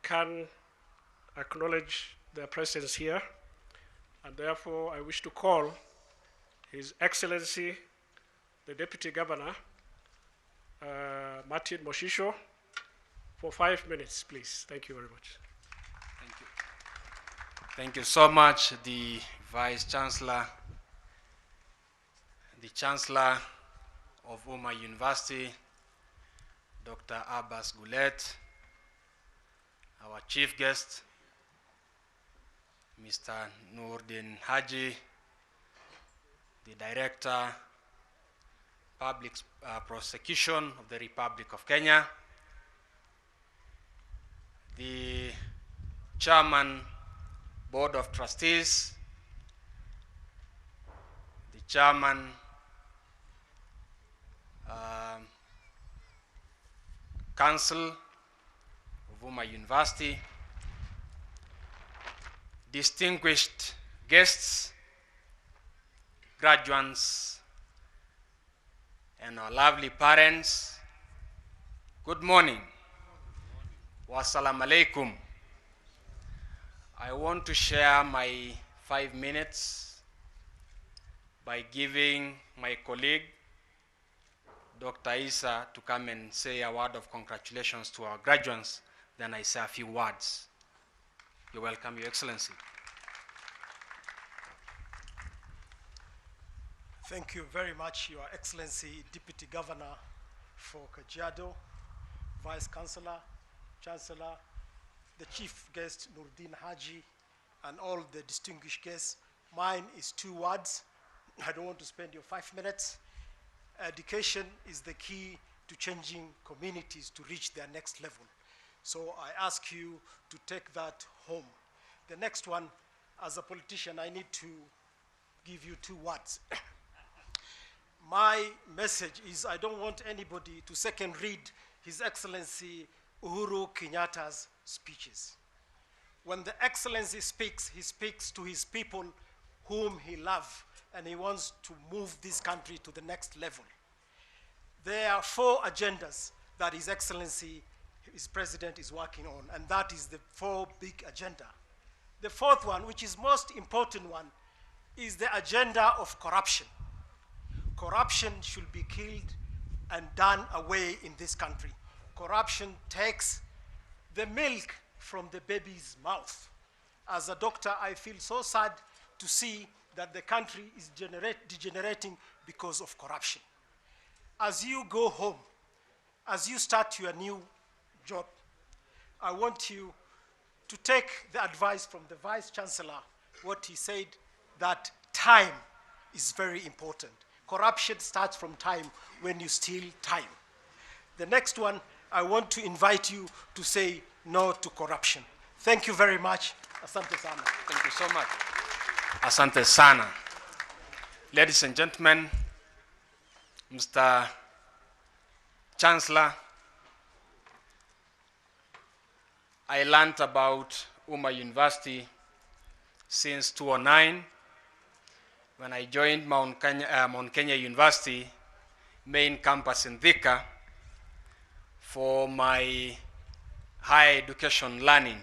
can acknowledge their presence here, and therefore I wish to call His Excellency, the Deputy Governor, Martin Moshisho, for 5 minutes, please. Thank you very much. Thank you. Thank you so much, the Vice Chancellor, the Chancellor of Umma University, Dr. Abbas Gulet, our chief guest, Mr. Nurdin Haji, the Director, Public Prosecution of the Republic of Kenya, the Chairman, Board of Trustees, the Chairman, Council of Umma University, distinguished guests, graduates, and our lovely parents, good morning. Wassalamu alaikum. I want to share my 5 minutes by giving my colleague, Dr. Isa, to come and say a word of congratulations to our graduates. Then I say a few words. You're welcome, Your Excellency. Thank you very much, Your Excellency, Deputy Governor for Kajiado, Vice Chancellor, Chancellor, the Chief Guest, Nurdin Haji, and all the distinguished guests. Mine is 2 words. I don't want to spend your 5 minutes. Education is the key to changing communities to reach their next level. So I ask you to take that home. The next one, as a politician, I need to give you 2 words. My message is I don't want anybody to second read His Excellency Uhuru Kenyatta's speeches. When the Excellency speaks, he speaks to his people whom he loves, and he wants to move this country to the next level. There are 4 agendas that His Excellency, his president, is working on, and that is the 4 big agenda. The 4th one, which is most important one, is the agenda of corruption. Corruption should be killed and done away in this country. Corruption takes the milk from the baby's mouth. As a doctor, I feel so sad to see that the country is degenerating because of corruption. As you go home, as you start your new job, I want you to take the advice from the Vice Chancellor, what he said, that time is very important. Corruption starts from time, when you steal time. The next one, I want to invite you to say no to corruption. Thank you very much. Asante sana. Thank you so much. Asante sana. Ladies and gentlemen, Mr. Chancellor, I learned about Umma University since 2009 when I joined Mount Kenya University main campus in Thika for my higher education learning.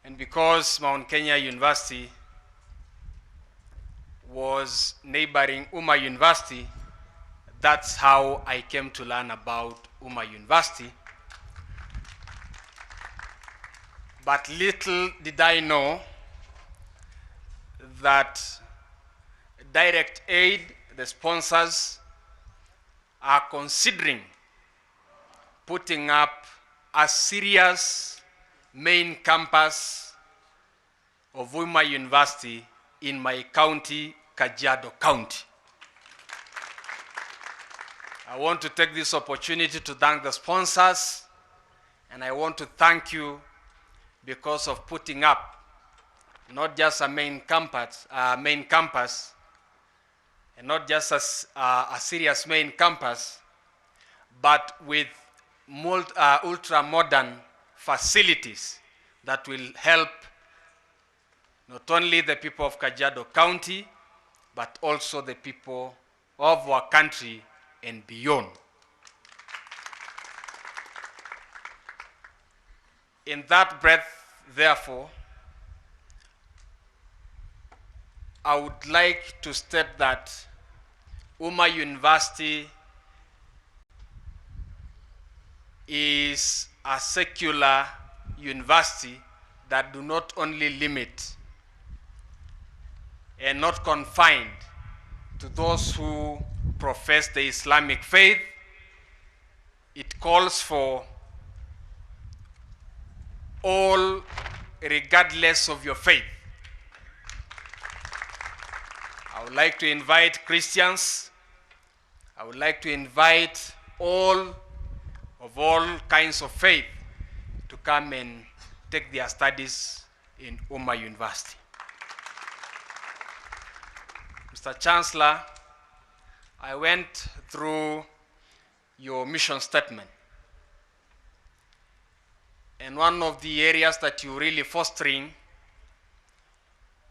And because Mount Kenya University was neighboring Umma University, that's how I came to learn about Umma University. But little did I know that Direct Aid, the sponsors, are considering putting up a serious main campus of Umma University in my county, Kajiado County. I want to take this opportunity to thank the sponsors, and I want to thank you because of putting up not just a main campus, and not just a serious main campus, but with ultra-modern facilities that will help not only the people of Kajiado County, but also the people of our country and beyond. In that breath, therefore, I would like to state that Umma University is a secular university that do not only limit and not confined to those who profess the Islamic faith. It calls for all, regardless of your faith. I would like to invite Christians. I would like to invite all kinds of faith to come and take their studies in Umma University. Mr. Chancellor, I went through your mission statement. And one of the areas that you're really fostering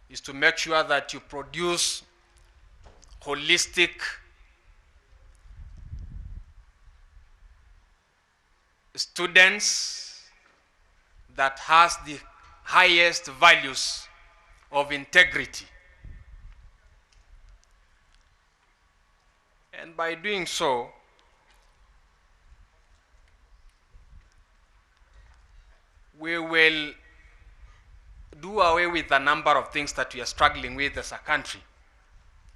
is to make sure that you produce holistic students that has the highest values of integrity. And by doing so, we will do away with a number of things that we are struggling with as a country,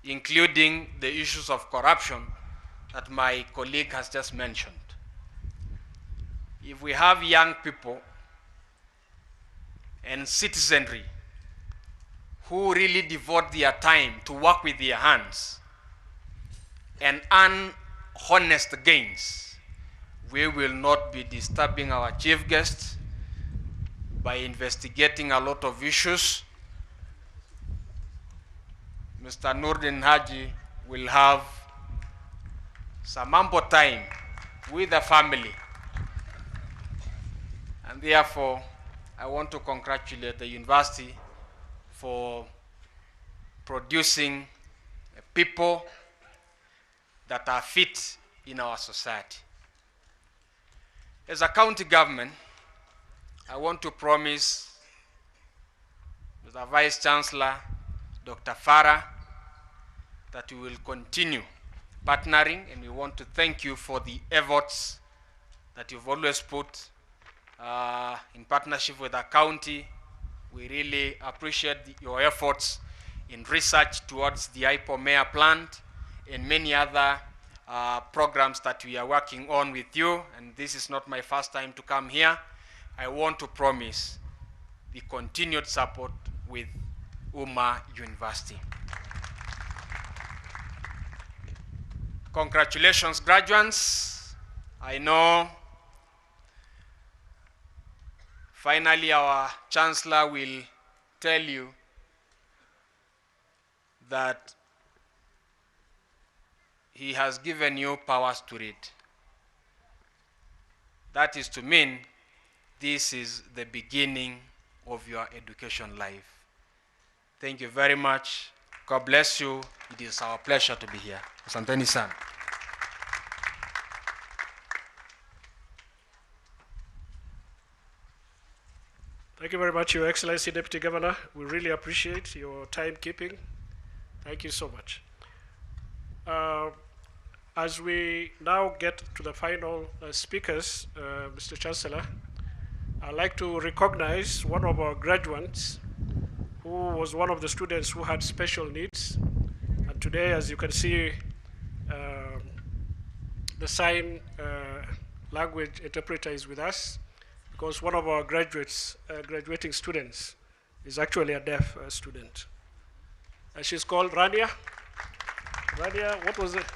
including the issues of corruption that my colleague has just mentioned. If we have young people and citizenry who really devote their time to work with their hands and earn honest gains, we will not be disturbing our chief guest by investigating a lot of issues. Mr. Nurdin Haji will have some ample time with the family. And therefore, I want to congratulate the university for producing people that are fit in our society. As a county government, I want to promise the Vice Chancellor, Dr. Farah, that we will continue partnering, and we want to thank you for the efforts that you've always put in partnership with the county. We really appreciate your efforts in research towards the hypomea plant and many other programs that we are working on with you. And this is not my first time to come here. I want to promise the continued support with Umma University. Congratulations, graduates. I know finally our Chancellor will tell you that he has given you powers to read. That is to mean this is the beginning of your education life. Thank you very much. God bless you. It is our pleasure to be here. Asanteni sana. Thank you very much, Your Excellency, Deputy Governor. We really appreciate your timekeeping. Thank you so much. As we now get to the final speakers, Mr. Chancellor, I'd like to recognize one of our graduates who was one of the students who had special needs. And today, as you can see, the sign language interpreter is with us because one of our graduating students is actually a deaf student. She's called Rania. Rania, what was it?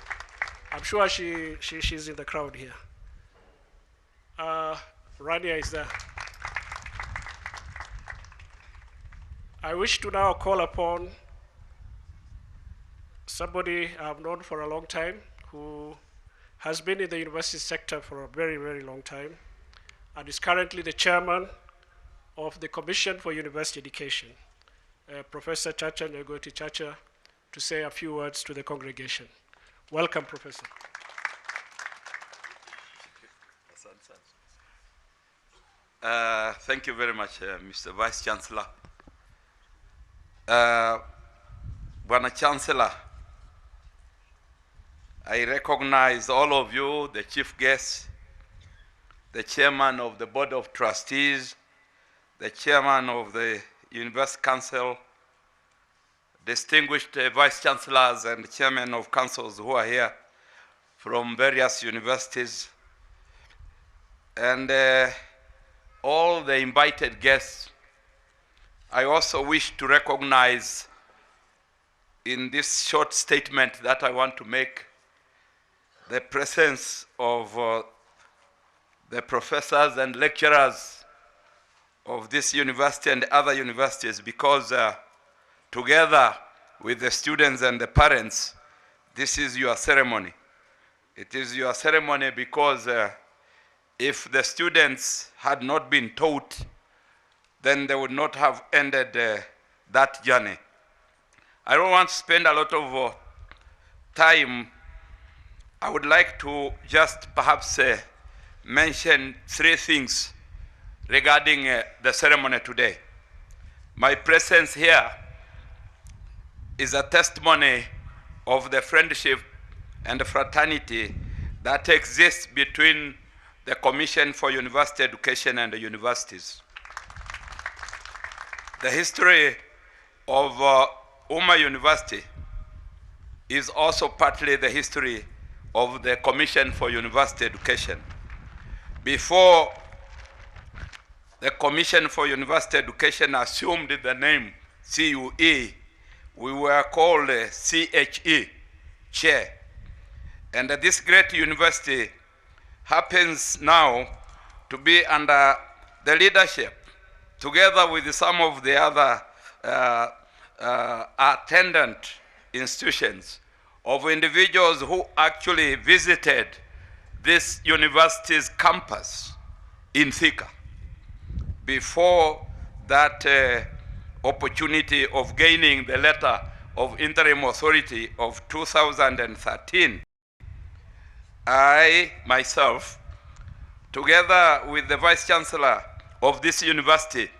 I'm sure she's in the crowd here. Rania is there. I wish to now call upon somebody I've known for a long time who has been in the university sector for a very, very long time and is currently the chairman of the Commission for University Education, Professor Chacha Nyagoti Chacha, to say a few words to the congregation. Welcome, Professor. Thank you very much, Mr. Vice Chancellor. Bwana Chancellor, I recognize all of you, the chief guests, the chairman of the Board of Trustees, the chairman of the University Council, distinguished vice chancellors and chairmen of councils who are here from various universities, and all the invited guests. I also wish to recognize in this short statement that I want to make the presence of the professors and lecturers of this university and other universities, because together with the students and the parents, this is your ceremony. It is your ceremony because if the students had not been taught, then they would not have ended that journey. I don't want to spend a lot of time. I would like to just perhaps mention 3 things regarding the ceremony today. My presence here is a testimony of the friendship and the fraternity that exists between the Commission for University Education and the universities. The history of Umma University is also partly the history of the Commission for University Education. Before the Commission for University Education assumed the name CUE, we were called CHE, Chair. And this great university happens now to be under the leadership, together with some of the other attendant institutions, of individuals who actually visited this university's campus in Thika before that opportunity of gaining the letter of interim authority of 2013. I, myself, together with the Vice Chancellor of this university,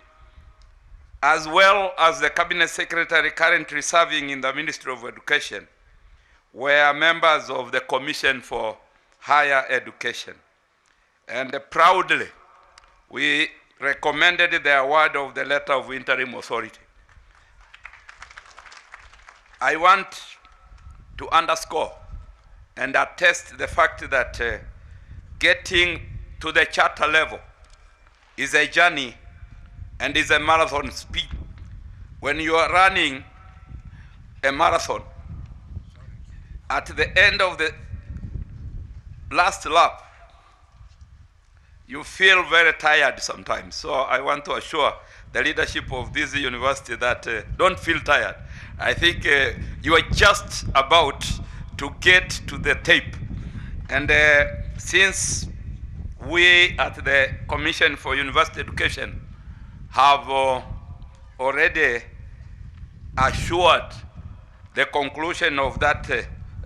as well as the Cabinet Secretary currently serving in the Ministry of Education, were members of the Commission for Higher Education. And proudly, we recommended the award of the letter of interim authority. I want to underscore and attest the fact that getting to the charter level is a journey and is a marathon speed. When you are running a marathon, at the end of the last lap, you feel very tired sometimes. So I want to assure the leadership of this university that don't feel tired. I think you are just about to get to the tape. And since we at the Commission for University Education have already assured the conclusion of that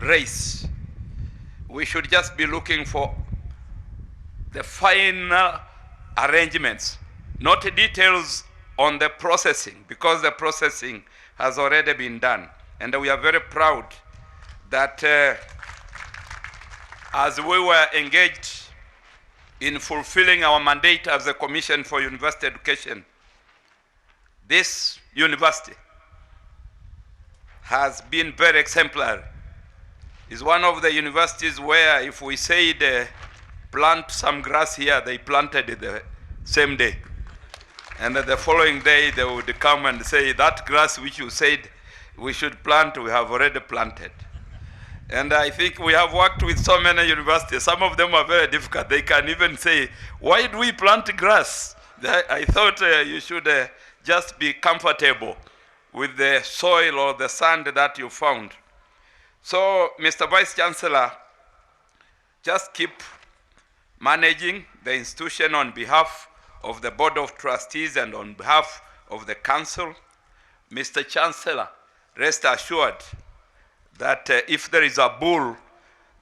race, we should just be looking for the final arrangements, not details on the processing, because the processing has already been done. And we are very proud that as we were engaged in fulfilling our mandate as the Commission for University Education, this university has been very exemplary. It's one of the universities where if we said plant some grass here, they planted it the same day. And the following day they would come and say, that grass which you said we should plant, we have already planted. And I think we have worked with so many universities. Some of them are very difficult. They can even say, why do we plant grass? I thought you should just be comfortable with the soil or the sand that you found. So, Mr. Vice Chancellor, just keep managing the institution on behalf of the Board of Trustees and on behalf of the Council. Mr. Chancellor, rest assured that if there is a bull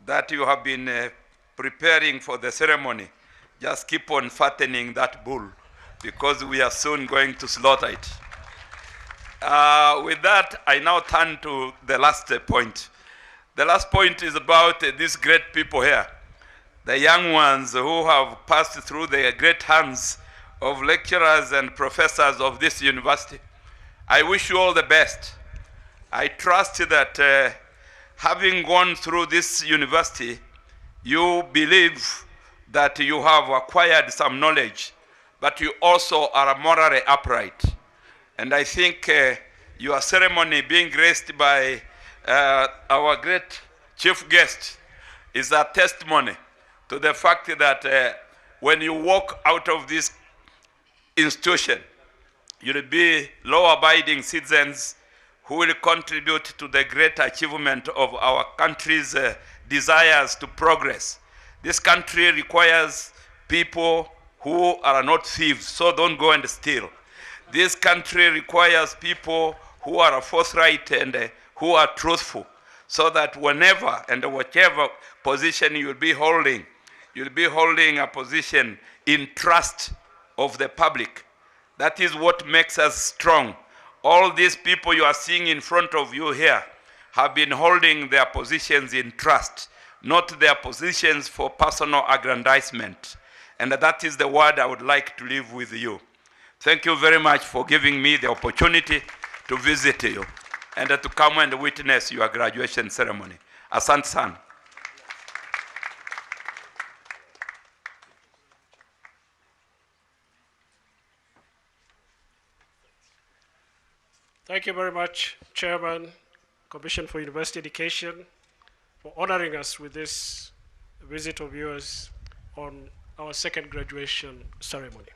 that you have been preparing for the ceremony, just keep on fattening that bull because we are soon going to slaughter it. With that, I now turn to the last point. The last point is about these great people here, the young ones who have passed through the great hands of lecturers and professors of this university. I wish you all the best. I trust that having gone through this university, you believe that you have acquired some knowledge, but you also are morally upright. And I think your ceremony being graced by our great chief guest is a testimony to the fact that when you walk out of this institution, you'll be law-abiding citizens who will contribute to the great achievement of our country's desires to progress. This country requires people who are not thieves, so don't go and steal. This country requires people who are forthright and who are truthful, so that whenever and whichever position you'll be holding a position in trust of the public. That is what makes us strong. All these people you are seeing in front of you here have been holding their positions in trust, not their positions for personal aggrandizement. And that is the word I would like to leave with you. Thank you very much for giving me the opportunity to visit you and to come and witness your graduation ceremony. Asante sana. Thank you very much, Chairman, Commission for University Education, for honoring us with this visit of yours on our second graduation ceremony.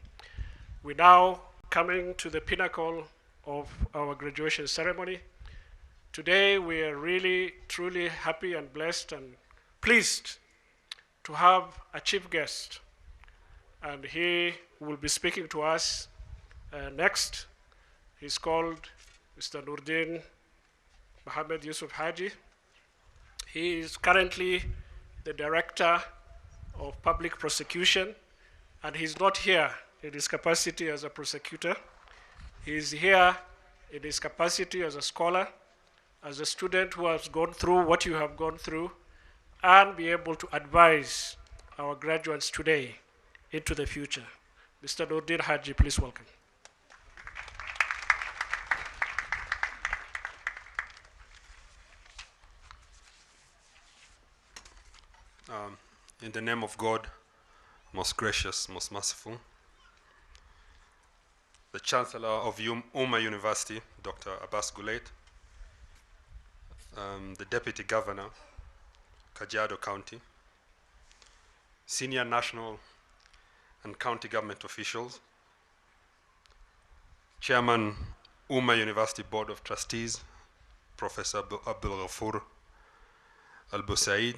We're now coming to the pinnacle of our graduation ceremony. Today, we are really, truly happy and blessed and pleased to have a chief guest. And he will be speaking to us next. He's called Mr. Nurdin Mohammed Yusuf Haji. He is currently the Director of Public Prosecution, and he's not here in his capacity as a prosecutor. He is here in his capacity as a scholar, as a student who has gone through what you have gone through, and be able to advise our graduates today into the future. Mr. Nurdin Haji, please welcome. In the name of God, most gracious, most merciful, the Chancellor of Umma University, Dr. Abbas Gulait, the Deputy Governor, Kajiado County, senior national and county government officials, Chairman, Umma University Board of Trustees, Professor Abdul Ghafur Al-Busaid,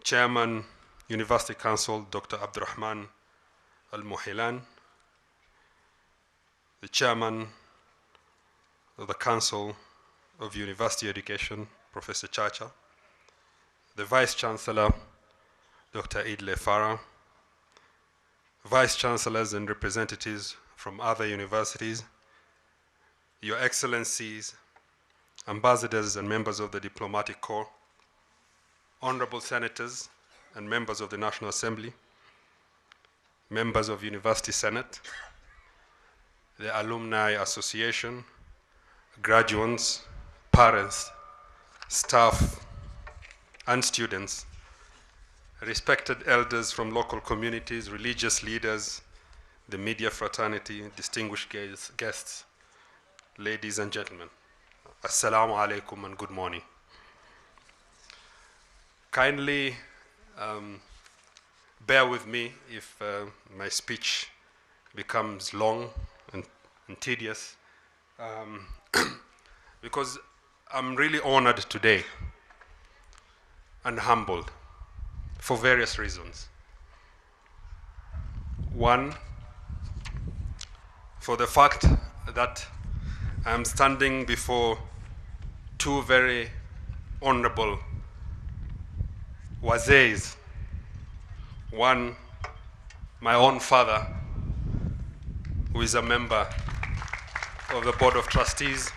Chairman, University Council, Dr. Abdurrahman Al-Muhilan, the Chairman of the Council of University Education, Professor Chacha, the Vice Chancellor, Dr. Idle Farah, Vice Chancellors and representatives from other universities, Your Excellencies, ambassadors and members of the Diplomatic Corps, honorable senators and members of the National Assembly, members of University Senate, the Alumni Association, graduates, parents, staff, and students, respected elders from local communities, religious leaders, the media fraternity, distinguished guests, ladies and gentlemen. Assalamu alaikum and good morning. Kindly bear with me if my speech becomes long and tedious, because I'm really honored today and humbled for various reasons. One, for the fact that I'm standing before two very honorable wazees, one my own father, who is a member of the Board of Trustees,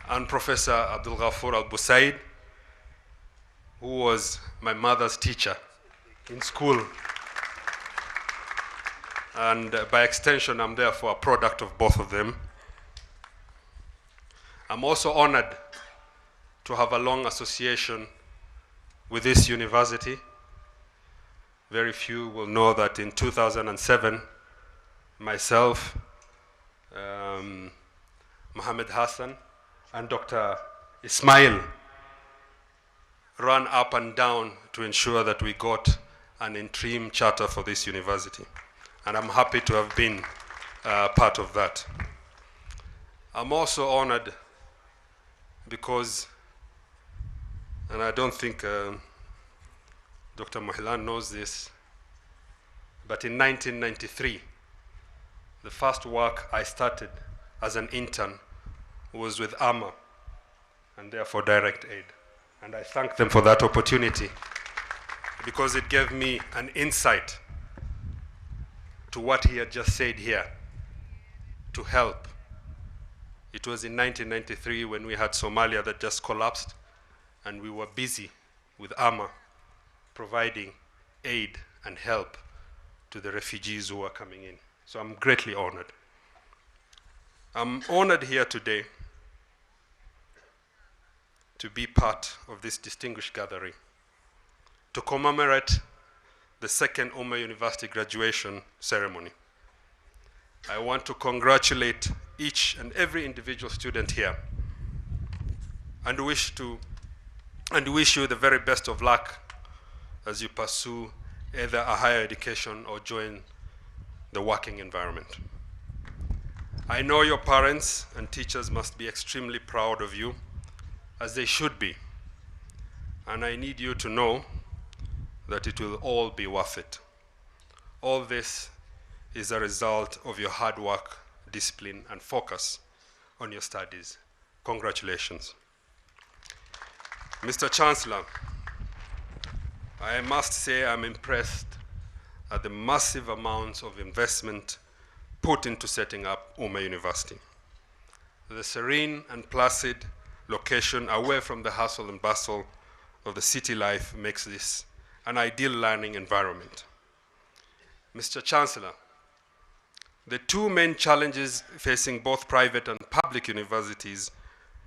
and Professor Abdul Ghafoor Al-Busaid, who was my mother's teacher in school. And by extension, I'm therefore a product of both of them. I'm also honored to have a long association with this university. Very few will know that in 2007, myself, Mohammed Hassan, and Dr. Ismail ran up and down to ensure that we got an interim charter for this university. And I'm happy to have been part of that. I'm also honored because, and I don't think Dr. Mohlan knows this, but in 1993, the first work I started as an intern was with Umma, and therefore Direct Aid. And I thank them for that opportunity because it gave me an insight to what he had just said here, to help. It was in 1993 when we had Somalia that just collapsed, and we were busy with Umma providing aid and help to the refugees who were coming in. So I'm greatly honored. I'm honored here today to be part of this distinguished gathering to commemorate the second Umma University graduation ceremony. I want to congratulate each and every individual student here and wish you the very best of luck as you pursue either a higher education or join the working environment. I know your parents and teachers must be extremely proud of you, as they should be. And I need you to know that it will all be worth it. All this is a result of your hard work, discipline, and focus on your studies. Congratulations. Mr. Chancellor, I must say I'm impressed at the massive amounts of investment put into setting up Umma University. The serene and placid location away from the hustle and bustle of the city life makes this an ideal learning environment. Mr. Chancellor, the two main challenges facing both private and public universities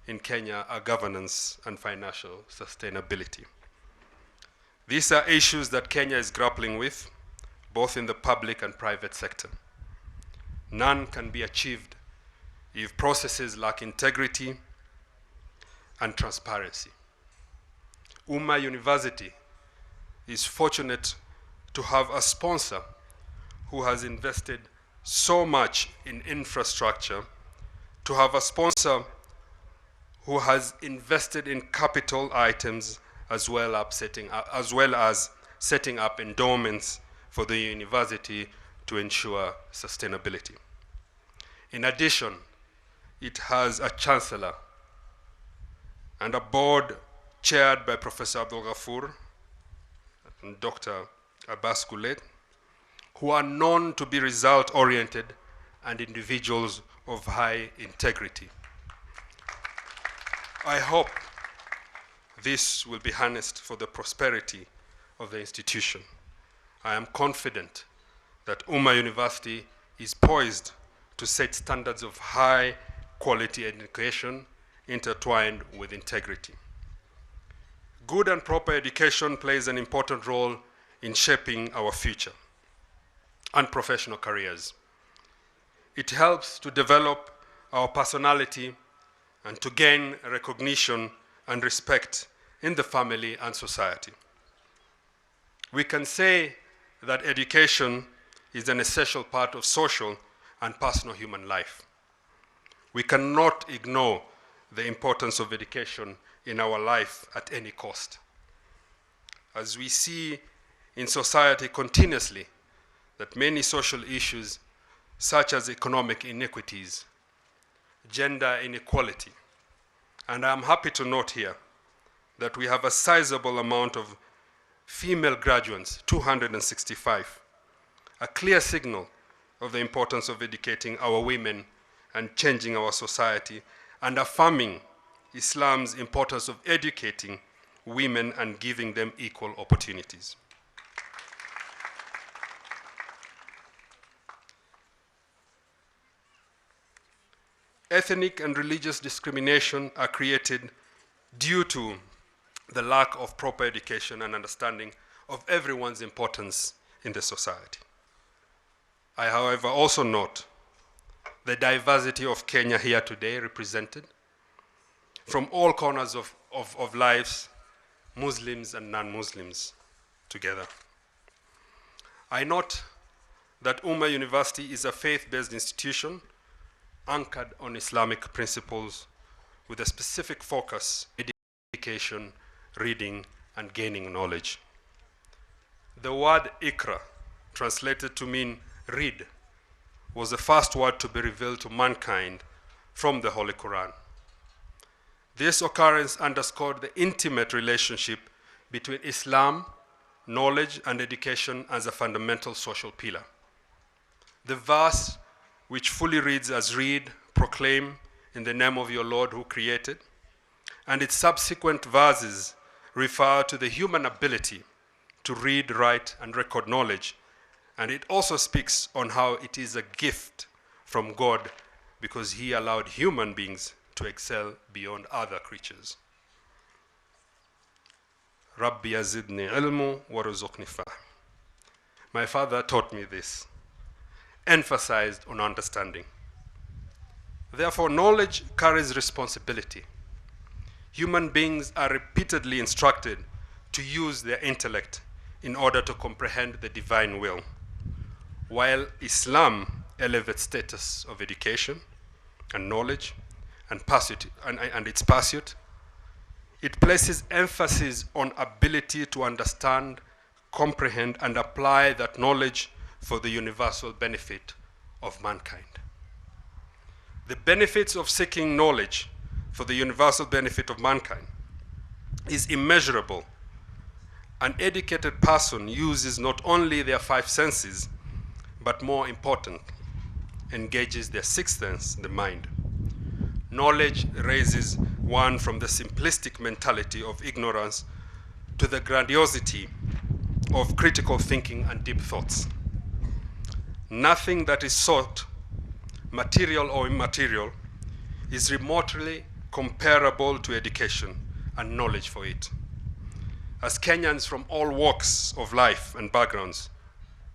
in Kenya are governance and financial sustainability. These are issues that Kenya is grappling with, both in the public and private sector. None can be achieved if processes lack integrity and transparency. Umma University is fortunate to have a sponsor who has invested so much in infrastructure, to have a sponsor who has invested in capital items as well as setting up endowments for the university to ensure sustainability. In addition, it has a chancellor and a board chaired by Professor Abdul Ghafoor and Dr. Abbas Gulet, who are known to be result-oriented and individuals of high integrity. I hope this will be harnessed for the prosperity of the institution. I am confident that Umma University is poised to set standards of high quality education intertwined with integrity. Good and proper education plays an important role in shaping our future and professional careers. It helps to develop our personality and to gain recognition and respect in the family and society. We can say that education is an essential part of social and personal human life. We cannot ignore the importance of education in our life at any cost. As we see in society continuously that many social issues such as economic inequities, gender inequality, and I'm happy to note here that we have a sizable amount of female graduates, 265, a clear signal of the importance of educating our women and changing our society, and affirming Islam's importance of educating women and giving them equal opportunities. Ethnic and religious discrimination are created due to the lack of proper education and understanding of everyone's importance in the society. I, however, also note the diversity of Kenya here today represented from all corners of lives, Muslims and non-Muslims together. I note that Umma University is a faith-based institution anchored on Islamic principles with a specific focus on education, reading, and gaining knowledge. The word Ikra, translated to mean read, was the first word to be revealed to mankind from the Holy Quran. This occurrence underscored the intimate relationship between Islam, knowledge, and education as a fundamental social pillar. The verse, which fully reads as read, proclaim in the name of your Lord who created, and its subsequent verses refer to the human ability to read, write, and record knowledge, and it also speaks on how it is a gift from God because he allowed human beings to excel beyond other creatures. Rabbi yazidni ilmu warzuqni fahm. My father taught me this, emphasized on understanding. Therefore, knowledge carries responsibility. Human beings are repeatedly instructed to use their intellect in order to comprehend the divine will. While Islam elevates status of education and knowledge and its pursuit, it places emphasis on ability to understand, comprehend, and apply that knowledge for the universal benefit of mankind. The benefits of seeking knowledge for the universal benefit of mankind is immeasurable. An educated person uses not only their five senses, but more important, engages their sixth sense, the mind. Knowledge raises one from the simplistic mentality of ignorance to the grandiosity of critical thinking and deep thoughts. Nothing that is sought, material or immaterial, is remotely comparable to education and knowledge for it. As Kenyans from all walks of life and backgrounds,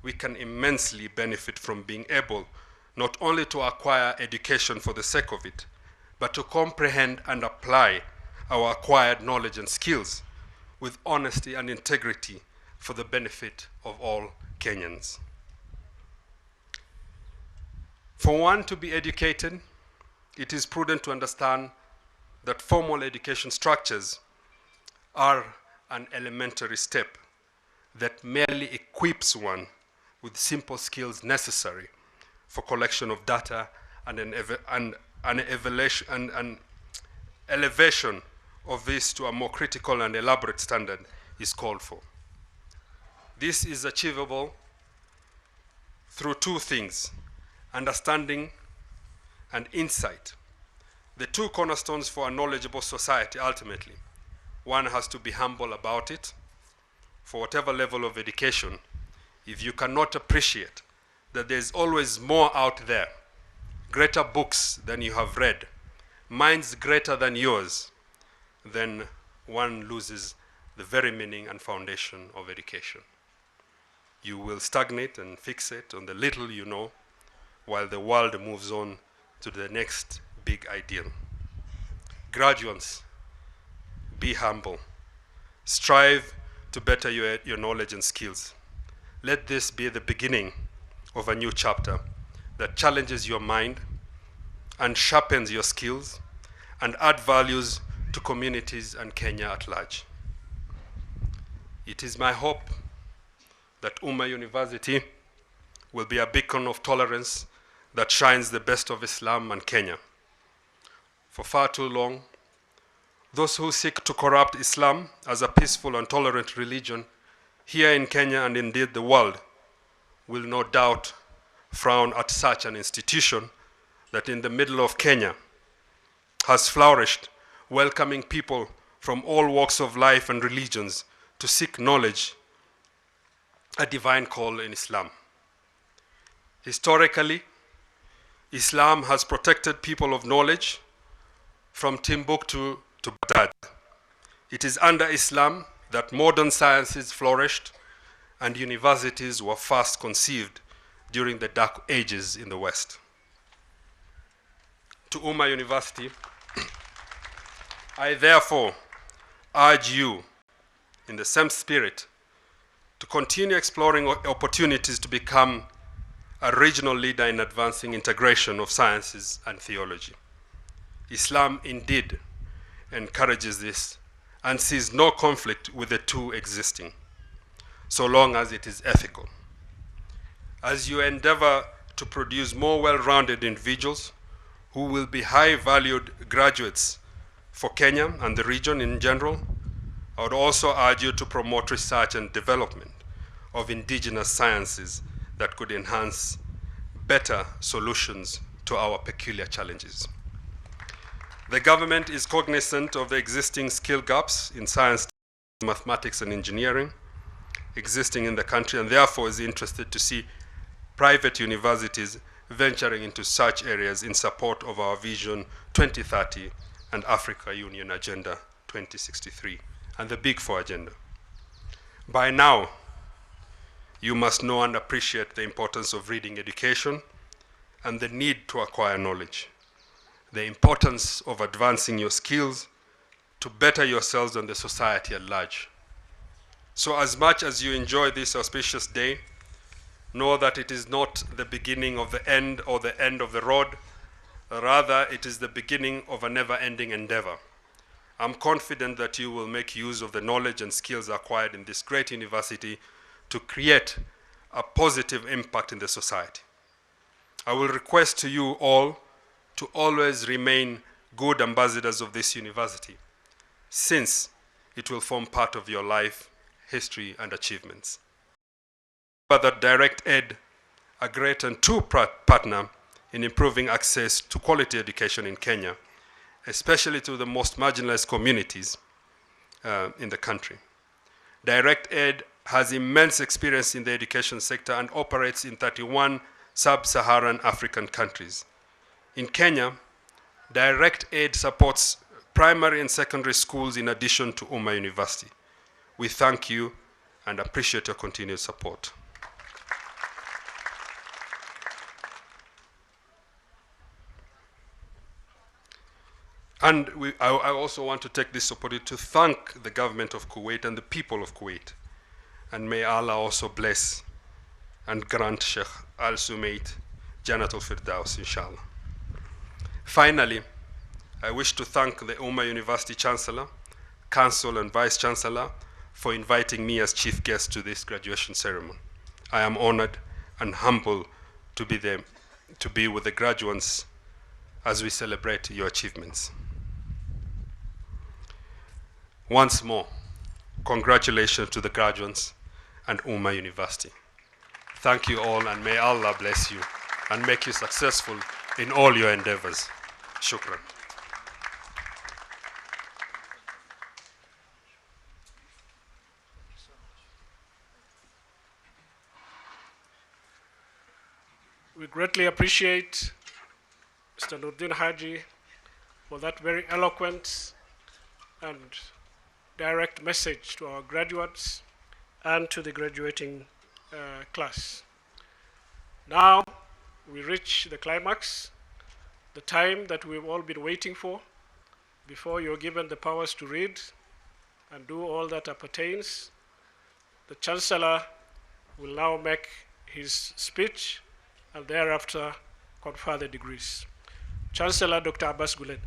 we can immensely benefit from being able not only to acquire education for the sake of it, but to comprehend and apply our acquired knowledge and skills with honesty and integrity for the benefit of all Kenyans. For one to be educated, it is prudent to understand that formal education structures are an elementary step that merely equips one with simple skills necessary for collection of data and an elevation of this to a more critical and elaborate standard is called for. This is achievable through two things: understanding and insight. The two cornerstones for a knowledgeable society ultimately. One has to be humble about it. For whatever level of education, if you cannot appreciate that there's always more out there, greater books than you have read, minds greater than yours, then one loses the very meaning and foundation of education. You will stagnate and fixate on the little you know, while the world moves on to the next big ideal. Graduates, be humble. Strive to better your knowledge and skills. Let this be the beginning of a new chapter that challenges your mind and sharpens your skills and add values to communities and Kenya at large. It is my hope that Umma University will be a beacon of tolerance that shines the best of Islam and Kenya. For far too long, those who seek to corrupt Islam as a peaceful and tolerant religion here in Kenya and indeed the world will no doubt frown at such an institution that in the middle of Kenya has flourished, welcoming people from all walks of life and religions to seek knowledge, a divine call in Islam. Historically, Islam has protected people of knowledge from Timbuktu to Baghdad. It is under Islam that modern sciences flourished and universities were first conceived during the dark ages in the West. To Umma University, I therefore urge you, in the same spirit, to continue exploring opportunities to become a regional leader in advancing integration of sciences and theology. Islam indeed encourages this and sees no conflict with the two existing, so long as it is ethical. As you endeavor to produce more well-rounded individuals who will be high-valued graduates for Kenya and the region in general, I would also urge you to promote research and development of indigenous sciences that could enhance better solutions to our peculiar challenges. The government is cognizant of the existing skill gaps in science, mathematics, and engineering existing in the country, and therefore is interested to see private universities venturing into such areas in support of our Vision 2030 and Africa Union Agenda 2063 and the Big Four agenda. By now, you must know and appreciate the importance of reading education and the need to acquire knowledge, the importance of advancing your skills to better yourselves and the society at large. So as much as you enjoy this auspicious day, know that it is not the beginning of the end or the end of the road. Rather, it is the beginning of a never-ending endeavor. I'm confident that you will make use of the knowledge and skills acquired in this great university to create a positive impact in the society. I will request to you all to always remain good ambassadors of this university, since it will form part of your life, history, and achievements. But that Direct Ed, a great and true partner in improving access to quality education in Kenya, especially to the most marginalized communities in the country. Direct Ed has immense experience in the education sector and operates in 31 sub-Saharan African countries. In Kenya, Direct Aid supports primary and secondary schools in addition to Umma University. We thank you and appreciate your continued support. And I also want to take this opportunity to thank the government of Kuwait and the people of Kuwait. And may Allah also bless and grant Sheikh Al-Sumait Janatul Firdaus, inshallah. Finally, I wish to thank the Umma University Chancellor, Council, and Vice Chancellor for inviting me as chief guest to this graduation ceremony. I am honored and humbled to be with the graduates as we celebrate your achievements. Once more, congratulations to the graduates and Umma University. Thank you all, and may Allah bless you and make you successful in all your endeavors. Shukran. We greatly appreciate Mr. Nurdin Haji for that very eloquent and direct message to our graduates and to the graduating class. Now we reach the climax, the time that we've all been waiting for, before you're given the powers to read and do all that appertains. The Chancellor will now make his speech and thereafter confer the degrees. Chancellor Dr. Abbas Guled.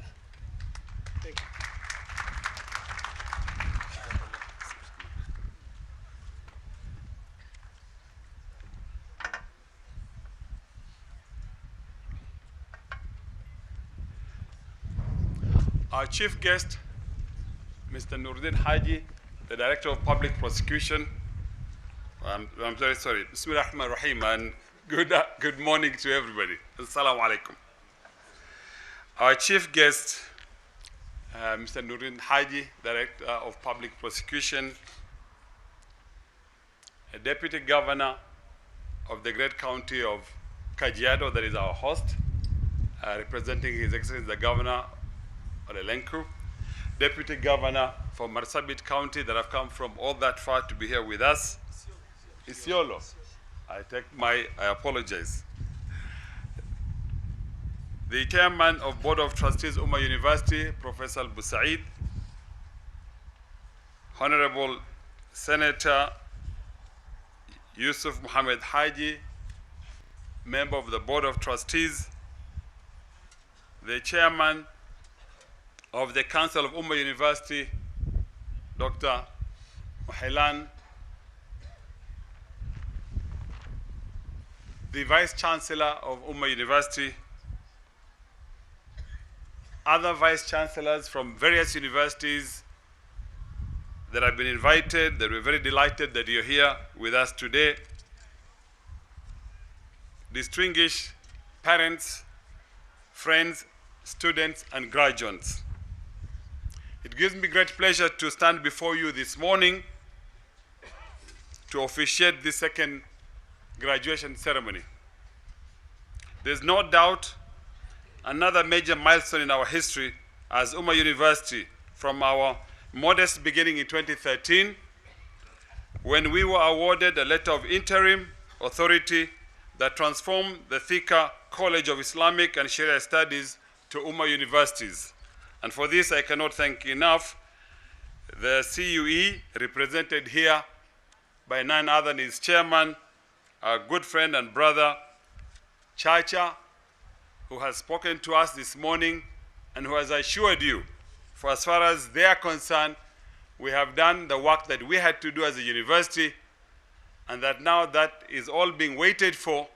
Thank you. Our chief guest, Mr. Nurdin Haji, the Director of Public Prosecution, I'm very sorry. Bismillah ar-Rahman ar-Rahim, and good morning to everybody. Assalamu alaikum. Our chief guest, Mr. Nurin Haji, Director of Public Prosecution, a Deputy Governor of the great county of Kajiado, that is our host, representing His Excellency the Governor of Lenku, Deputy Governor for Marsabit County that have come from all that far to be here with us. Isiolo. I apologize. The Chairman of Board of Trustees, Umma University, Professor Busaid, Honorable Senator Yusuf Muhammad Haji, Member of the Board of Trustees, the Chairman of the Council of Umma University, Dr. Muhilan, the Vice Chancellor of Umma University, other Vice Chancellors from various universities that have been invited, that we're very delighted that you're here with us today, distinguished parents, friends, students, and graduates. It gives me great pleasure to stand before you this morning to officiate the second graduation ceremony. There's no doubt another major milestone in our history as Umma University, from our modest beginning in 2013, when we were awarded a letter of interim authority that transformed the Thika College of Islamic and Sharia Studies to Umma Universities. And for this, I cannot thank enough the CUE, represented here by none other than its chairman, our good friend and brother, Chacha, who has spoken to us this morning and who has assured you, for as far as they are concerned, we have done the work that we had to do as a university, and that now that is all being waited for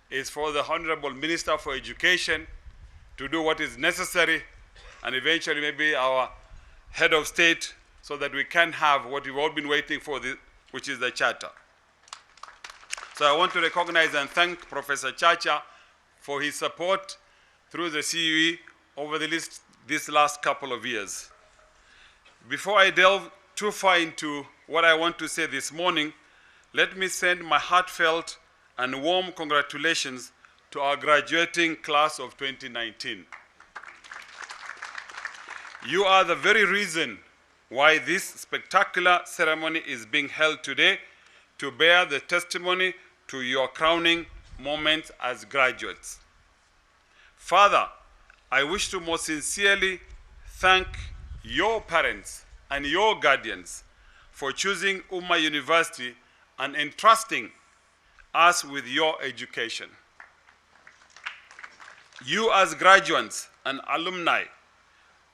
is for the Honorable Minister for Education to do what is necessary, and eventually maybe our head of state, so that we can have what we've all been waiting for, which is the charter. So I want to recognize and thank Professor Chacha for his support through the CUE over this last couple of years. Before I delve too far into what I want to say this morning, let me send my heartfelt and warm congratulations to our graduating class of 2019. You are the very reason why this spectacular ceremony is being held today, to bear the testimony to your crowning moment as graduates. Further, I wish to most sincerely thank your parents and your guardians for choosing Umma University and entrusting us with your education. You as graduates and alumni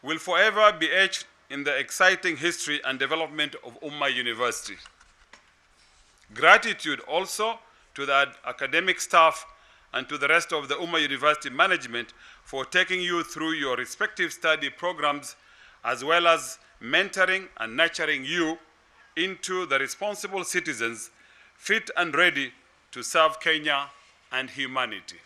will forever be etched in the exciting history and development of Umma University. Gratitude also to the academic staff and to the rest of the Umma University management for taking you through your respective study programs, as well as mentoring and nurturing you into the responsible citizens fit and ready to serve Kenya and humanity.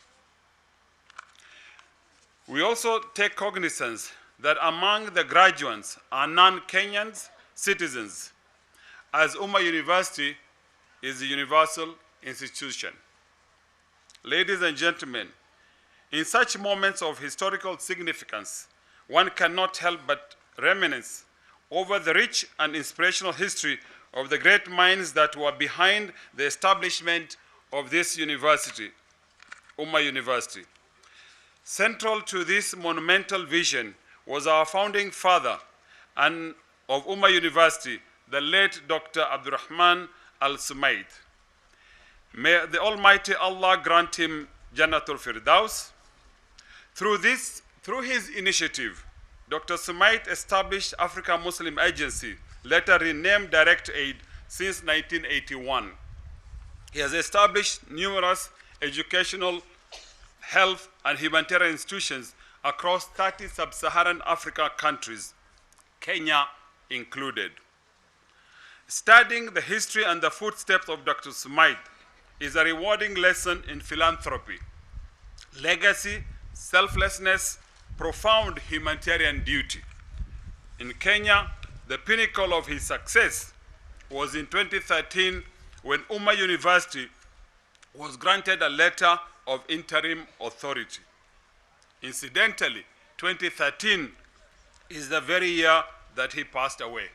We also take cognizance that among the graduates are non-Kenyan citizens, as Umma University is a universal institution. Ladies and gentlemen, in such moments of historical significance, one cannot help but reminisce over the rich and inspirational history of the great minds that were behind the establishment of this university, Umma University. Central to this monumental vision was our founding father and of Umma University, the late Dr. Abdurrahman Al-Sumaid. May the Almighty Allah grant him Jannatul Firdaus. Through his initiative, Dr. Sumaid established Africa Muslim Agency, later renamed Direct Aid, since 1981. He has established numerous educational, health, and humanitarian institutions across 30 sub-Saharan Africa countries, Kenya included. Studying the history and the footsteps of Dr. Sumait is a rewarding lesson in philanthropy, legacy, selflessness, profound humanitarian duty. In Kenya, the pinnacle of his success was in 2013 when Umma University was granted a letter of interim authority. Incidentally, 2013 is the very year that he passed away.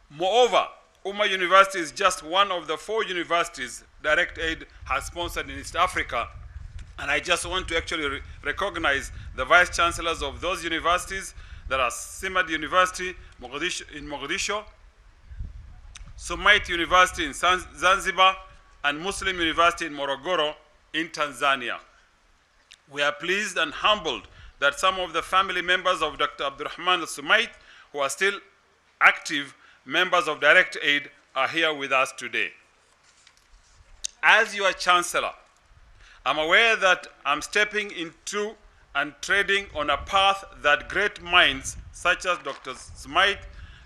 Moreover, Umma University is just one of the 4 universities Direct Aid has sponsored in East Africa, and I just want to actually recognize the vice chancellors of those universities that are Simad University in Mogadishu, Sumait University in Zanzibar, and Muslim University in Morogoro in Tanzania. We are pleased and humbled that some of the family members of Dr. Abdurrahman Sumait, who are still active members of Direct Aid, are here with us today. As your Chancellor, I'm aware that I'm stepping into and treading on a path that great minds such as Dr. Sumait,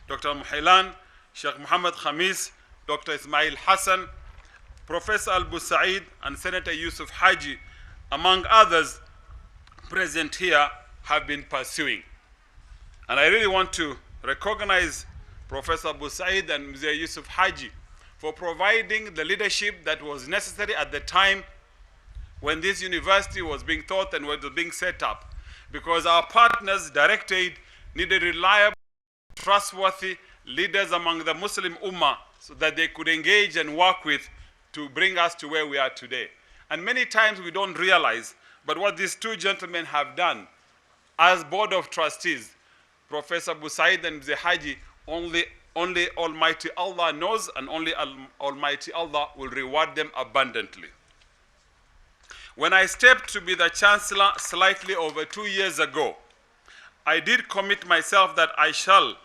Dr. Muhailan, Sheikh Muhammad Khamis, Dr. Ismail Hassan, Professor Al-Busaid, and Senator Yusuf Haji, among others present here, have been pursuing. And I really want to recognize Professor Busaid and Mzee Yusuf Haji for providing the leadership that was necessary at the time when this university was being thought and was being set up. Because our partners, Direct Aid, needed reliable, trustworthy leaders among the Muslim Ummah so that they could engage and work with to bring us to where we are today. And many times we don't realize, but what these 2 gentlemen have done as Board of Trustees, Professor Busaid and Mzee Haji, only Almighty Allah knows, and only Almighty Allah will reward them abundantly. When I stepped to be the Chancellor slightly over 2 years ago, I did commit myself that it shall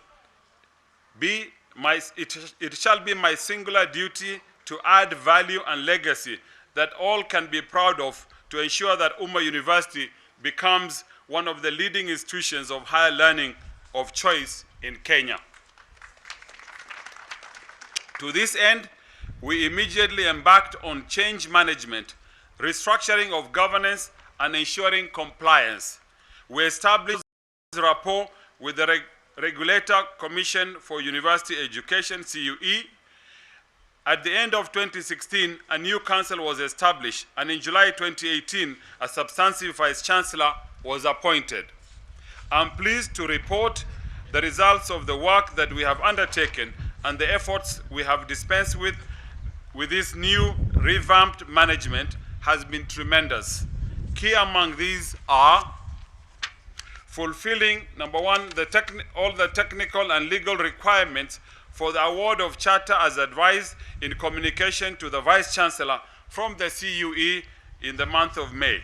be my singular duty to add value and legacy that all can be proud of to ensure that Umma University becomes one of the leading institutions of higher learning of choice in Kenya. To this end, we immediately embarked on change management, restructuring of governance, and ensuring compliance. We established rapport with the Regulator Commission for University Education, CUE. At the end of 2016, a new council was established, and in July 2018, a substantive vice chancellor was appointed. I'm pleased to report the results of the work that we have undertaken and the efforts we have dispensed with this new revamped management has been tremendous. Key among these are fulfilling, number 1, all the technical and legal requirements for the award of charter as advised in communication to the Vice Chancellor from the CUE in the month of May.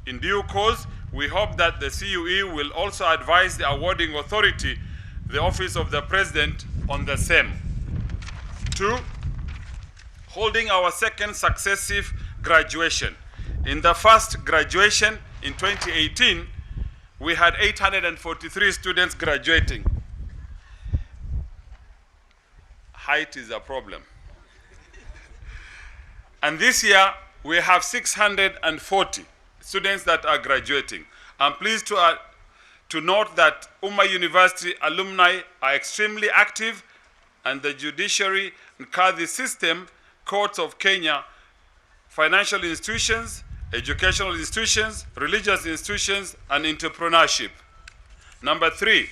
In due course, we hope that the CUE will also advise the awarding authority, the Office of the President, on the same. 2, holding our 2nd successive graduation. In the first graduation in 2018, we had 843 students graduating. Height is a problem. And this year, we have 640 students that are graduating. I'm pleased to note that Umma University alumni are extremely active, and the judiciary and Qadhi system, courts of Kenya, financial institutions, educational institutions, religious institutions, and entrepreneurship. Number 3,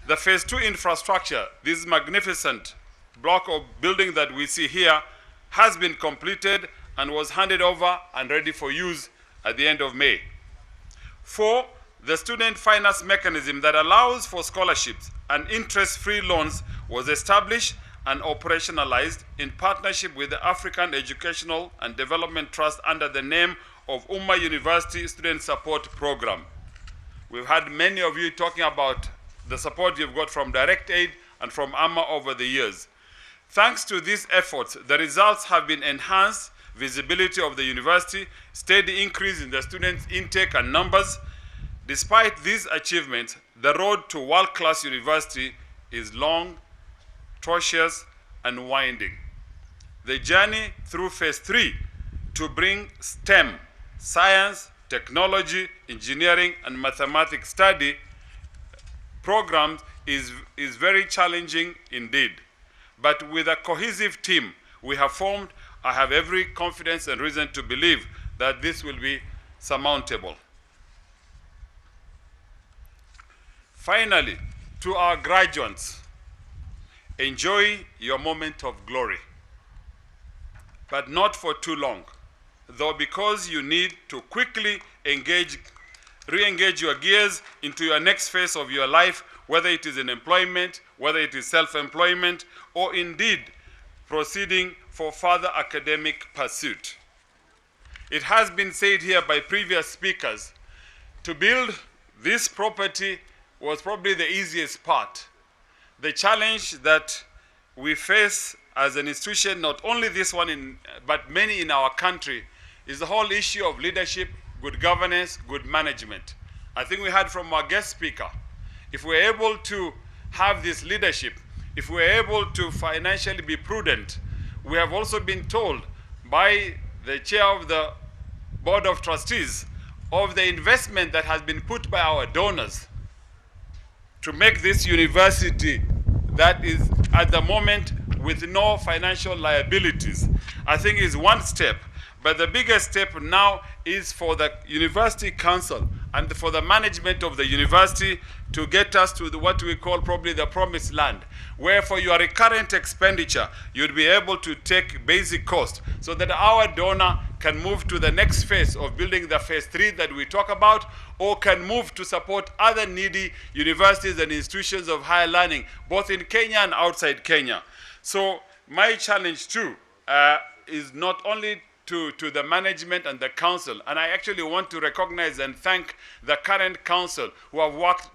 the phase 2 infrastructure, this magnificent block of building that we see here, has been completed and was handed over and ready for use at the end of May. 4, the student finance mechanism that allows for scholarships and interest-free loans was established and operationalized in partnership with the African Educational and Development Trust under the name of Umma University Student Support Program. We've had many of you talking about the support you've got from Direct Aid and from Umma over the years. Thanks to these efforts, the results have been enhanced visibility of the university, steady increase in the students' intake and numbers. Despite these achievements, the road to world-class university is long, tortuous, and winding. The journey through phase 3 to bring STEM, science, technology, engineering, and mathematics study programs is very challenging indeed. But with a cohesive team we have formed, I have every confidence and reason to believe that this will be surmountable. Finally, to our graduates, enjoy your moment of glory, but not for too long, though, because you need to quickly re-engage your gears into your next phase of your life, whether it is in employment, whether it is self-employment, or indeed proceeding for further academic pursuit. It has been said here by previous speakers, to build this property was probably the easiest part. The challenge that we face as an institution, not only this one, but many in our country, is the whole issue of leadership, good governance, good management. I think we heard from our guest speaker, if we're able to have this leadership, if we're able to financially be prudent, we have also been told by the chair of the Board of Trustees of the investment that has been put by our donors to make this university that is at the moment with no financial liabilities. I think is one step, but the biggest step now is for the University Council and for the management of the university to get us to what we call probably the promised land, where for your recurrent expenditure, you'd be able to take basic cost so that our donor can move to the next phase of building the phase 3 that we talk about, or can move to support other needy universities and institutions of higher learning, both in Kenya and outside Kenya. So my challenge too is not only to the management and the council, and I actually want to recognize and thank the current council who have worked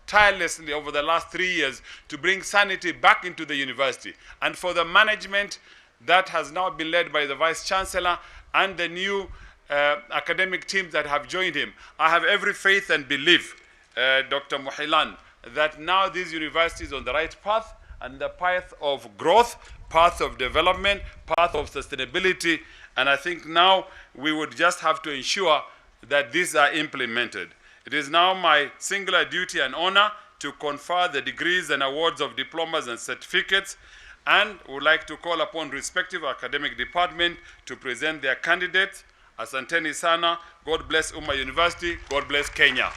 tirelessly over the last 3 years to bring sanity back into the university, and for the management that has now been led by the Vice Chancellor and the new academic teams that have joined him. I have every faith and belief, Dr. Muhilan, that now this university is on the right path and the path of growth, path of development, path of sustainability, and I think now we would just have to ensure that these are implemented. It is now my singular duty and honor to confer the degrees and awards of diplomas and certificates, and would like to call upon respective academic department to present their candidates. Asanteni sana. God bless Umma University. God bless Kenya.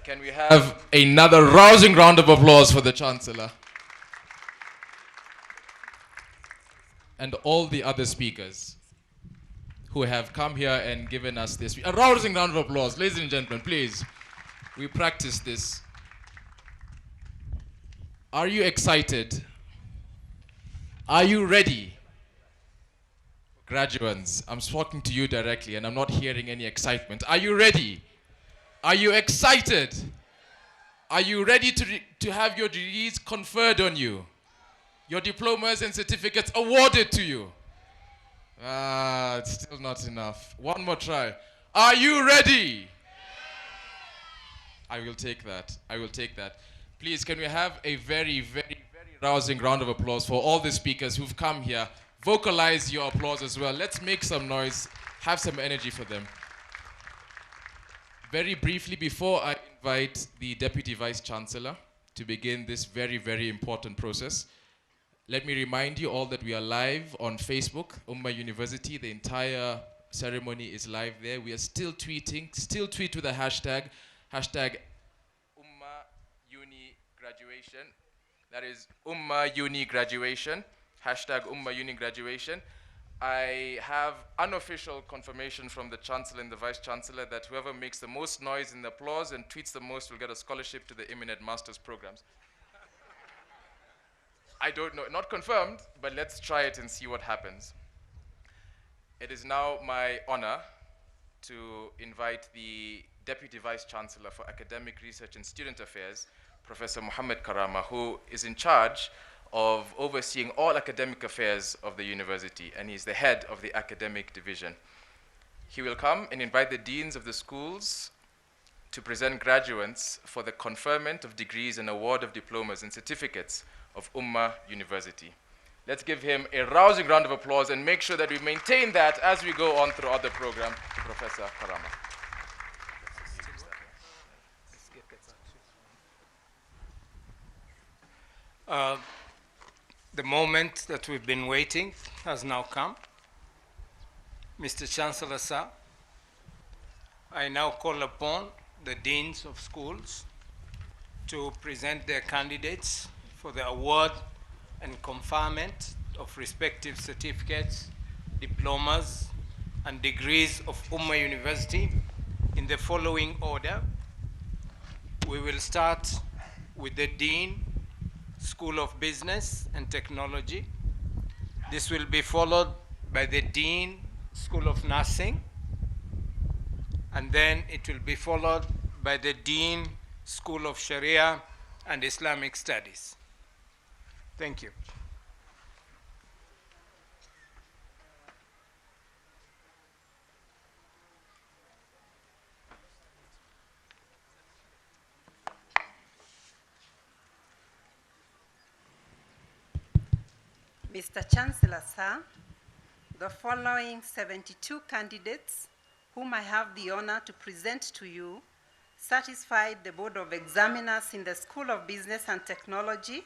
Can we have another rousing round of applause for the Chancellor and all the other speakers who have come here and given us this. A rousing round of applause, ladies and gentlemen, please. We practice this. Are you excited? Are you ready? Graduates, I'm talking to you directly and I'm not hearing any excitement. Are you ready? Are you excited? Are you ready to have your degrees conferred on you? Your diplomas and certificates awarded to you? It's still not enough. One more try. Are you ready? I will take that. I will take that. Please, can we have a very, very, very rousing round of applause for all the speakers who've come here. Vocalize your applause as well. Let's make some noise. Have some energy for them. Very briefly, before I invite the Deputy Vice Chancellor to begin this very, very important process, let me remind you all that we are live on Facebook, Umma University. The entire ceremony is live there. We are still tweeting. Still tweet with the hashtag Umma Uni Graduation. That is Umma Uni Graduation. Hashtag Umma Uni Graduation. I have unofficial confirmation from the Chancellor and the Vice Chancellor that whoever makes the most noise in the applause and tweets the most will get a scholarship to the imminent master's programs. I don't know, not confirmed, but let's try it and see what happens. It is now my honor to invite the Deputy Vice Chancellor for Academic Research and Student Affairs, Professor Mohammed Karama, who is in charge of overseeing all academic affairs of the university, and he's the head of the academic division. He will come and invite the deans of the schools to present graduates for the conferment of degrees and award of diplomas and certificates of Umma University. Let's give him a rousing round of applause and make sure that we maintain that as we go on throughout the program to Professor Karama. The moment that we've been waiting has now come. Mr. Chancellor, sir, I now call upon the deans of schools to present their candidates for the award and conferment of respective certificates, diplomas, and degrees of Umma University in the following order. We will start with the Dean, School of Business and Technology. This will be followed by the Dean, School of Nursing, and then it will be followed by the Dean, School of Sharia and Islamic Studies. Thank you. Mr. Chancellor, sir, the following 72 candidates whom I have the honor to present to you satisfied the Board of Examiners in the School of Business and Technology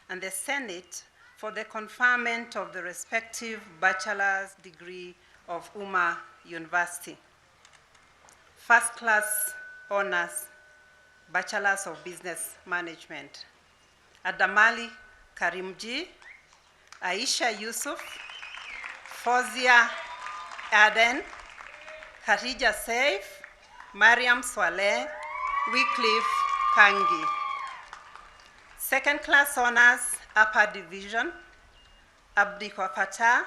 and the Senate for the conferment of the respective bachelor's degree of Umma University. First class honors, Bachelor's of Business Management. Adamali Karimji, Aisha Yusuf, Fozia Aden, Khatija Saif, Mariam Swaleh, Wycliffe Kangi. Second class honors, Upper Division, Abdul Fatah,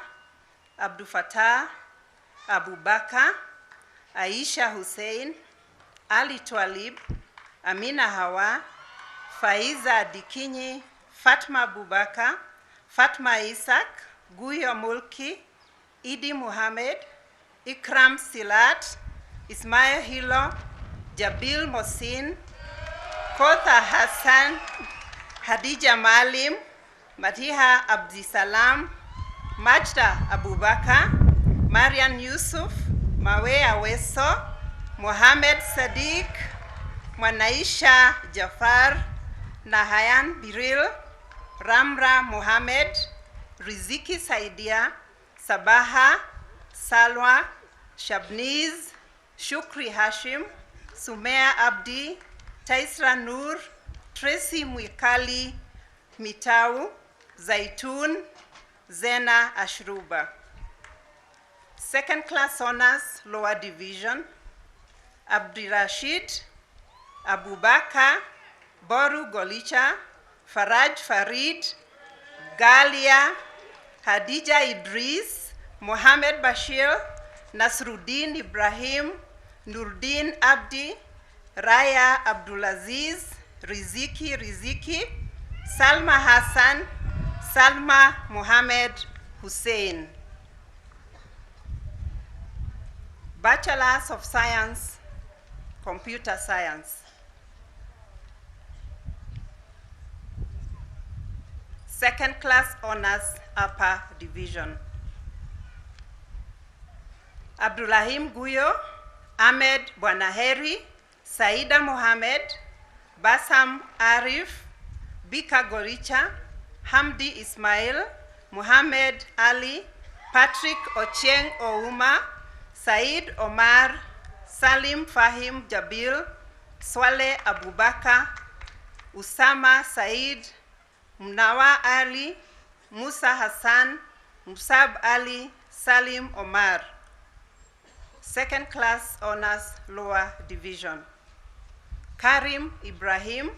Abu Bakar, Aisha Hussein, Ali Twalib, Amina Hawa, Faiza Dikinyi, Fatma Abubakar, Fatma Isaac, Guyo Mulki, Idi Muhammad, Ikram Silat, Ismail Hilo, Jabil Mosin, Kotha Hassan, Hadija Malim, Matiha Abdisalam, Majda Abubakar, Marian Yusuf, Mawe Aweso, Mohammed Sadiq, Mwanaisha Jafar, Nahayan Biril, Ramra Mohammed, Riziki Saidia, Sabaha, Salwa, Shabniz, Shukri Hashim, Sumea Abdi, Taisra Nur, Tracy Mwikali Mitau, Zaitun, Zena Ashruba. Second class honors, lower division, Abdirashid, Abubakar, Boru Golicha, Faraj Farid, Galia, Hadija Idris, Mohammed Bashir, Nasruddin Ibrahim, Nurdin Abdi, Raya Abdulaziz, Riziki, Salma Hassan, Salma Mohammed Hussein. Bachelors of Science, Computer Science. Second class honors, Upper Division. Abdulrahim Guyo, Ahmed Bwanaheri, Saida Mohammed, Basam Arif, Bika Goricha, Hamdi Ismail, Muhammad Ali, Patrick Ochieng Ouma, Said Omar, Salim Fahim Jabil, Swale Abubakar, Usama Said, Mnawa Ali, Musa Hassan, Musab Ali, Salim Omar. Second class honors, lower division. Karim Ibrahim,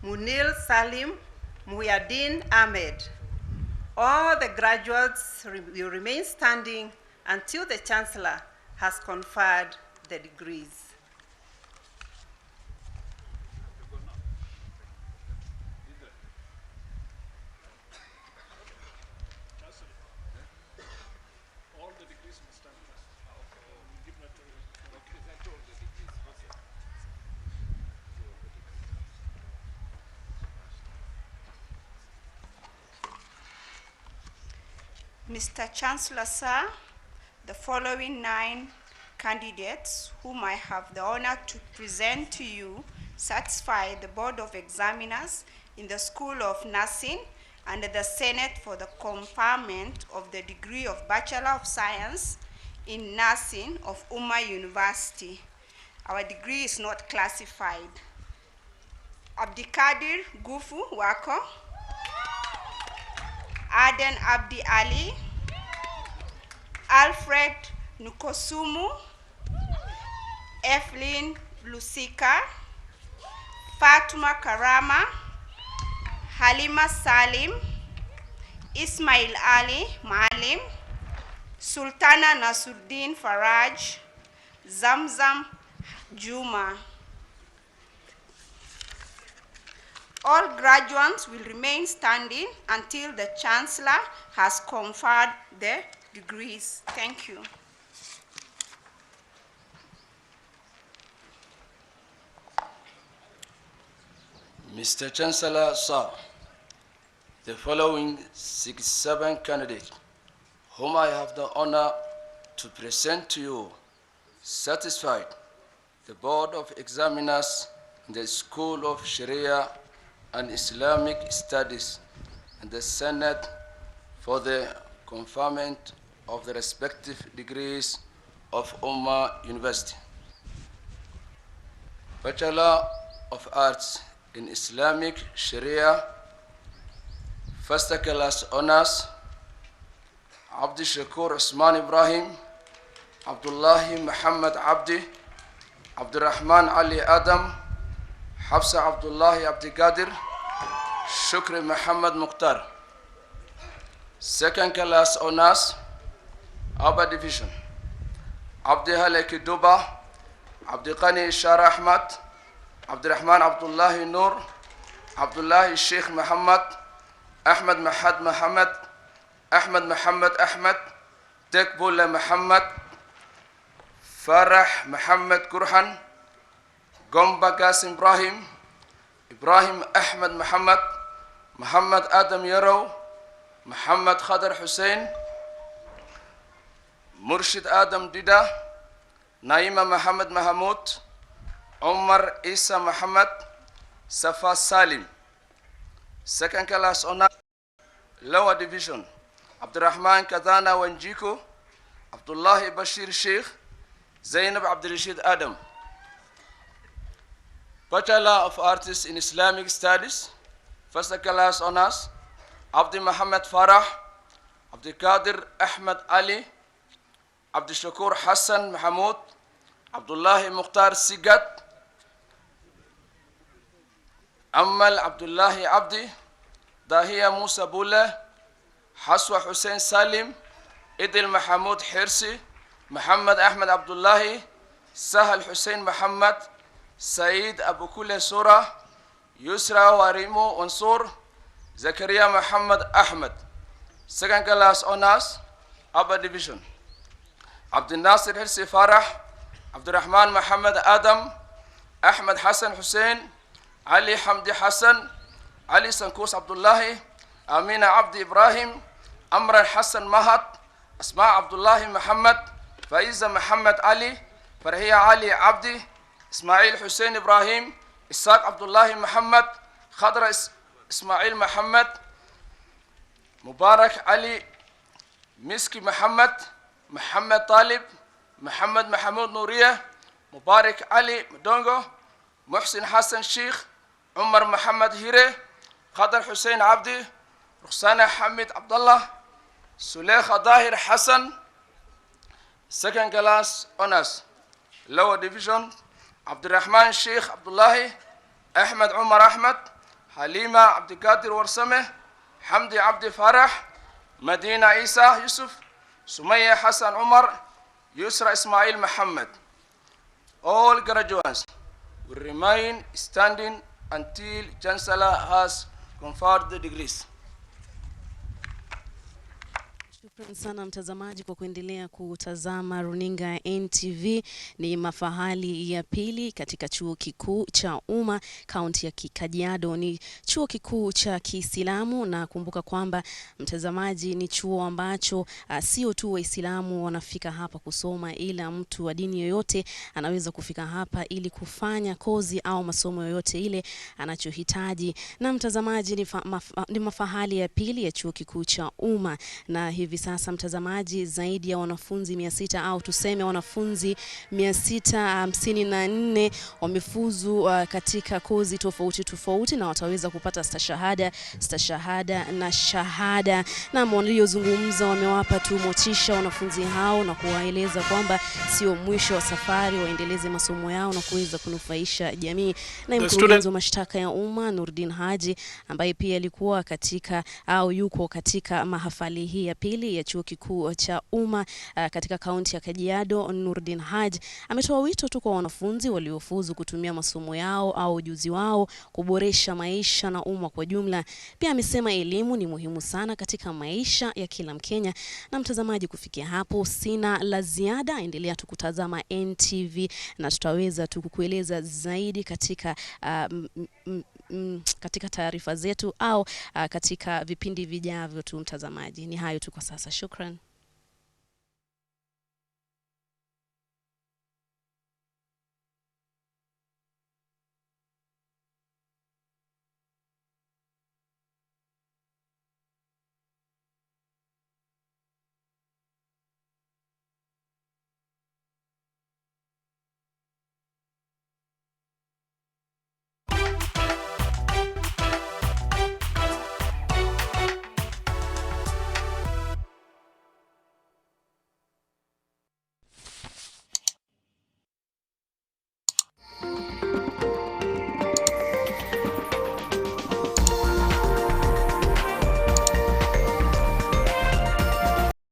Munil Salim, Muyaddin Ahmed. All the graduates will remain standing until the Chancellor has conferred the degrees. Mr. Chancellor, sir, the following 9 candidates whom I have the honor to present to you satisfy the Board of Examiners in the School of Nursing and the Senate for the conferment of the degree of Bachelor of Science in Nursing of Umma University. Our degree is not classified. Abdikadir Gufu Wako, Aden Abdi Ali, Alfred Nukosumu, Evelyn Lusika, Fatuma Karama, Halima Salim, Ismail Ali Malim, Sultana Nasuddin Faraj, Zamzam Juma. All graduates will remain standing until the Chancellor has conferred the degrees. Thank you. Mr. Chancellor, sir, the following 67 candidates whom I have the honor to present to you satisfied the Board of Examiners in the School of Sharia and Islamic Studies and the Senate for the conferment of the respective degrees of Umma University. Bachelor of Arts in Islamic Sharia, first class honors, Abdi Shakur Usman Ibrahim, Abdullahi Muhammad Abdi, Abdurrahman Ali Adam, Hafsa Abdullahi Abdi Qadir, Shukri Muhammad Mukhtar. Second class honors, Aba Division, Abdi Haleki Duba, Abdi Qani Ishar Ahmad, Abdurrahman Abdullahi Nur, Abdullahi Sheikh Muhammad, Ahmad Mahad Muhammad, Ahmad Muhammad Ahmad, Tekbullah Muhammad, Farah Muhammad Kurhan, Gomba Qasim Ibrahim, Ibrahim Ahmad Muhammad, Muhammad Adam Yaro, Muhammad Khadr Hussein, Murshid Adam Dida, Naima Muhammad Mahamud, Umar Isa Muhammad, Safa Salim. Second class honor, lower division, Abdurrahman Kadana Wanjiko, Abdullahi Bashir Sheikh, Zainab Abdul Rashid Adam. Bachelor of Arts in Islamic Studies, first class honors, Abdi Muhammad Farah, Abdi Qadir Ahmad Ali, Abdi Shakur Hassan Mahmoud, Abdullahi Mukhtar Sigat, Amal Abdullahi Abdi, Dahiya Musa Bula, Haswa Hussein Salim, Idil Mahmoud Hirsi, Muhammad Ahmed Abdullahi, Sahal Hussein Muhammad, Saeed Abu Kule Surah, Yusra Warimu Unsur, Zakaria Muhammad Ahmed. Second class honors, Abba Division, Abdul Nasir Hirsi Farah, Abdurrahman Muhammad Adam, Ahmed Hassan Hussein, Ali Hamdi Hassan, Ali Sankus Abdullahi, Amina Abdi Ibrahim, Amran Hassan Mahat, Asma Abdullahi Muhammad, Faiza Muhammad Ali, Farhiya Ali Abdi, Ismail Hussein Ibrahim, Isaac Abdullahi Muhammad, Khadra Ismail Muhammad, Mubarak Ali, Miski Muhammad, Muhammad Talib, Muhammad Mahmoud Nouriya, Mubarak Ali Mdongo, Muhsin Hassan Sheikh, Umar Muhammad Hire, Khadr Hussein Abdi, Rukhsana Hamid Abdullah, Sulekha Dahir Hassan. Second class honors, lower division, Abdurrahman Sheikh Abdullahi, Ahmed Umar Ahmed, Halima Abdikadir Warsameh, Hamdi Abdi Farah, Medina Isa Yusuf, Sumaya Hassan Umar, Yusra Ismail Muhammad. All graduates will remain standing until Chancellor has conferred the degrees. Shukrani sana mtazamaji kwa kuendelea kutazama runinga ya NTV. Ni mafahali ya pili katika chuo kikuu cha Umma kaunti ya Kajiado. Ni chuo kikuu cha Kiislamu, na kumbuka kwamba mtazamaji, ni chuo ambacho sio tu Waislamu wanafika hapa kusoma, ila mtu wa dini yoyote anaweza kufika hapa ili kufanya kozi au masomo yoyote ile anachohitaji. Na mtazamaji, ni mafahali ya pili ya chuo kikuu cha Umma, na hivi sasa mtazamaji, zaidi ya wanafunzi 600 au tuseme wanafunzi 654 wamefuzu katika kozi tofauti na wataweza kupata stashahada na shahada. Na waliozungumza wamewapa tu motisha wanafunzi hao na kuwaeleza kwamba sio mwisho wa safari, waendeleze masomo yao na kuweza kunufaisha jamii. Na mkurugenzi wa mashtaka ya umma Nurdin Haji, ambaye pia alikuwa katika au yuko katika mahafali hii ya pili ya chuo kikuu cha Umma katika kaunti ya Kajiado, Nurdin Haji ametoa wito tu kwa wanafunzi waliofuzu kutumia masomo yao au ujuzi wao kuboresha maisha na umma kwa jumla. Pia amesema elimu ni muhimu sana katika maisha ya kila Mkenya. Na mtazamaji, kufikia hapo sina la ziada, endelea tukutazama NTV na tutaweza tukukueleza zaidi katika katika taarifa zetu au katika vipindi vijavyo tu mtazamaji. Ni hayo tu kwa sasa. Shukran.